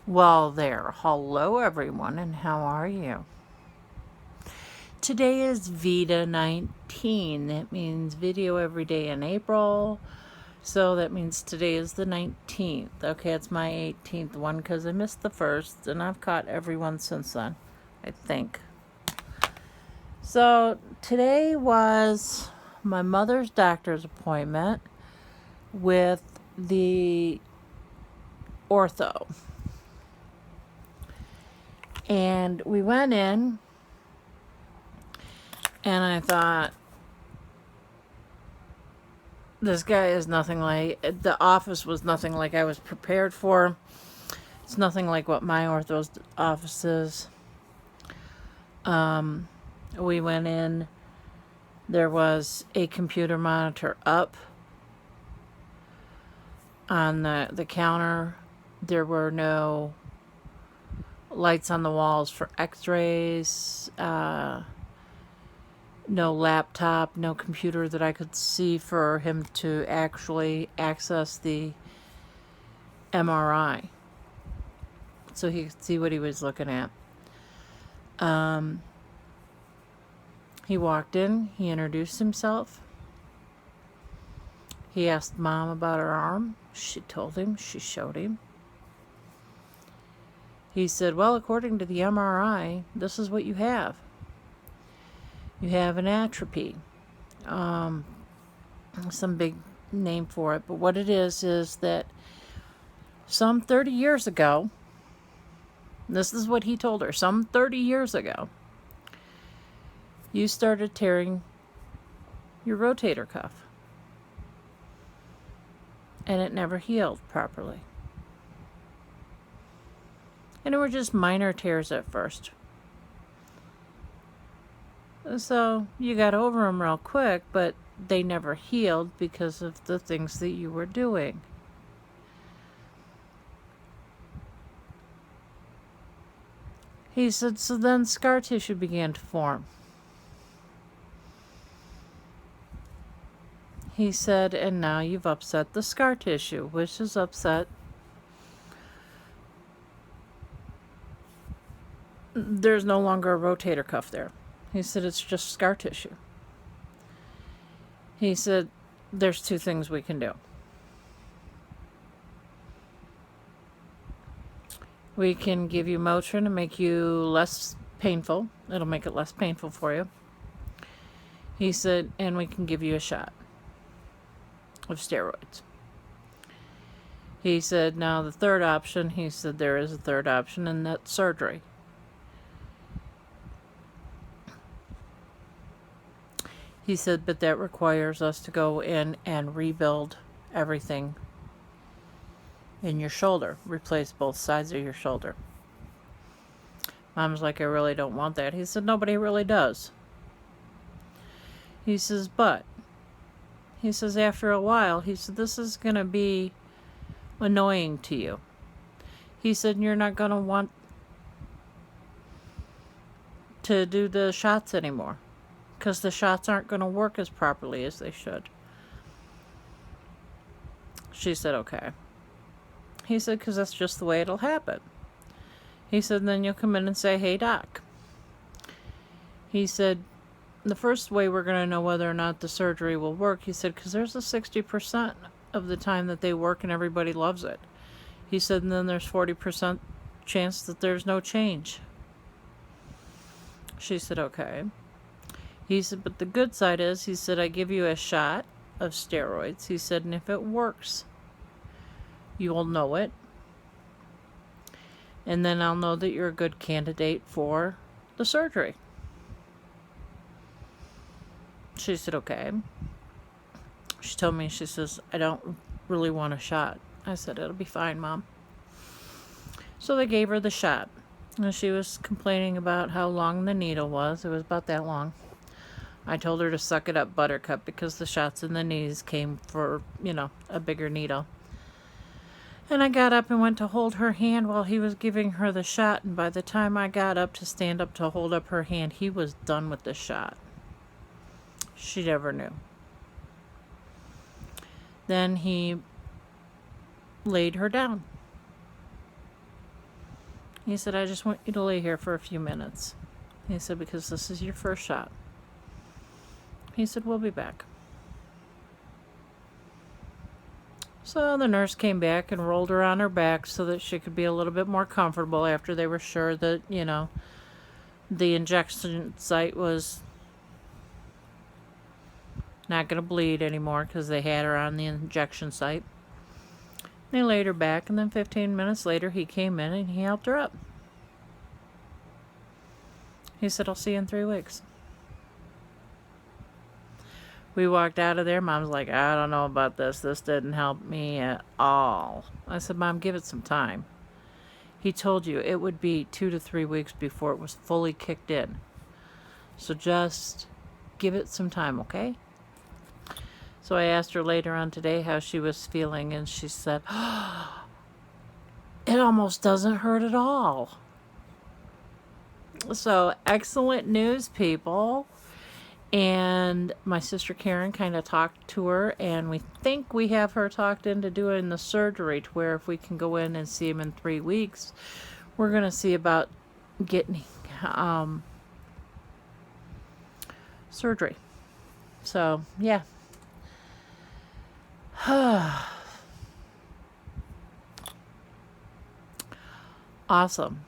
Well, there. Hello, everyone, and how are you? Today is Veda 19. That means video every day in April. So that means today is the 19th. Okay, it's my 18th one because I missed the first, and I've caught everyone since then, I think. So today was my mother's doctor's appointment with the ortho. And we went in, and I thought, this guy is nothing like, the office was nothing like I was prepared for. It's nothing like what my ortho's office is. We went in, there was a computer monitor up on the counter. There were no lights on the walls for x-rays, no laptop, no computer that I could see for him to actually access the MRI so he could see what he was looking at. He walked in, he introduced himself. He asked Mom about her arm. She told him, she showed him. He said, well, according to the MRI, this is what you have. You have an atrophy. Some big name for it, but what it is that some 30 years ago, this is what he told her, some 30 years ago, you started tearing your rotator cuff. And it never healed properly. And it were just minor tears at first. So you got over them real quick, but they never healed because of the things that you were doing. He said, so then scar tissue began to form. He said, and now you've upset the scar tissue, which is upset. There's no longer a rotator cuff there. He said, it's just scar tissue. He said, there's two things we can do. We can give you Motrin to make you less painful. It'll make it less painful for you. He said, and we can give you a shot of steroids. He said, now the third option, he said there is a third option, and that's surgery. He said, but that requires us to go in and rebuild everything in your shoulder. Replace both sides of your shoulder. Mom's like, I really don't want that. He said, nobody really does. He says, but, he says, after a while, he said, this is going to be annoying to you. He said, you're not going to want to do the shots anymore because the shots aren't going to work as properly as they should. She said, okay. He said, because that's just the way it'll happen. He said, then you'll come in and say, hey, doc. He said, the first way we're going to know whether or not the surgery will work, he said, because there's a 60% of the time that they work and everybody loves it. He said, and then there's 40% chance that there's no change. She said, okay. He said, but the good side is, he said, I give you a shot of steroids. He said, and if it works, you will know it. And then I'll know that you're a good candidate for the surgery. She said, okay. She told me, she says, I don't really want a shot. I said, it'll be fine, Mom. So they gave her the shot. And she was complaining about how long the needle was. It was about that long. I told her to suck it up, Buttercup, because the shots in the knees came for, a bigger needle. And I got up and went to hold her hand while he was giving her the shot. And by the time I got up to stand up to hold up her hand, he was done with the shot. She never knew. Then he laid her down. He said, I just want you to lay here for a few minutes. He said, because this is your first shot. He said, we'll be back. So the nurse came back and rolled her on her back so that she could be a little bit more comfortable after they were sure that, the injection site was not going to bleed anymore because they had her on the injection site. They laid her back, and then 15 minutes later he came in and he helped her up. He said, I'll see you in 3 weeks. We walked out of there. Mom's like, I don't know about this. This didn't help me at all. I said, Mom, give it some time. He told you it would be 2 to 3 weeks before it was fully kicked in. So just give it some time, okay? So I asked her later on today how she was feeling, and she said, it almost doesn't hurt at all. So excellent news, people. And my sister Karen kind of talked to her, and we think we have her talked into doing the surgery to where if we can go in and see him in 3 weeks, we're going to see about getting surgery. So, yeah. Awesome.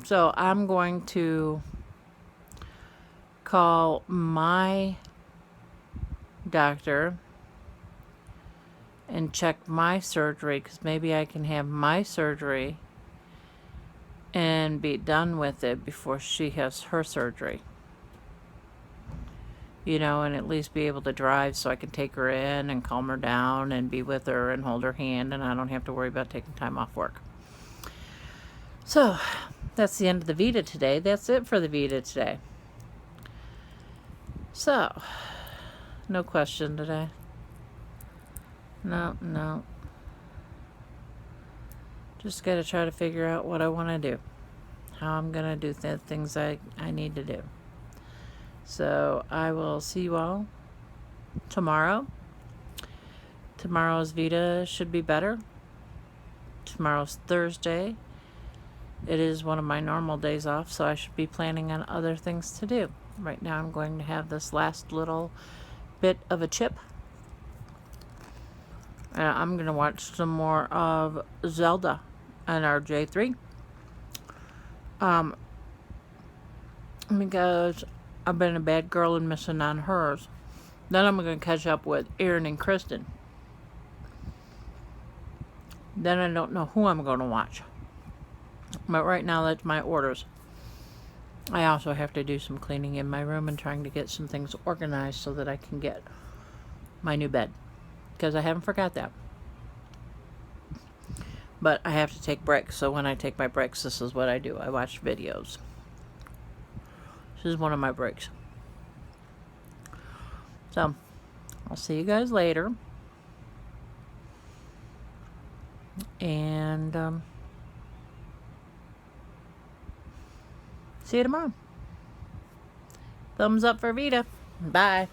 So I'm going to call my doctor and check my surgery, because maybe I can have my surgery and be done with it before she has her surgery. And at least be able to drive so I can take her in and calm her down and be with her and hold her hand, and I don't have to worry about taking time off work. So that's the end of the Veda today. That's it for the Veda today. So, no question today. No. Just got to try to figure out what I want to do. How I'm going to do the things I need to do. So, I will see you all tomorrow. Tomorrow's Veda should be better. Tomorrow's Thursday. It is one of my normal days off, so I should be planning on other things to do. Right now I'm going to have this last little bit of a chip. And I'm going to watch some more of Zelda on our J3. Because I've been a bad girl and missing on hers. Then I'm going to catch up with Aaron and Kristen. Then I don't know who I'm going to watch. But right now, that's my orders. I also have to do some cleaning in my room and trying to get some things organized so that I can get my new bed. Because I haven't forgot that. But I have to take breaks. So when I take my breaks, this is what I do. I watch videos. This is one of my breaks. So, I'll see you guys later. And, see you tomorrow. Thumbs up for Veda. Bye.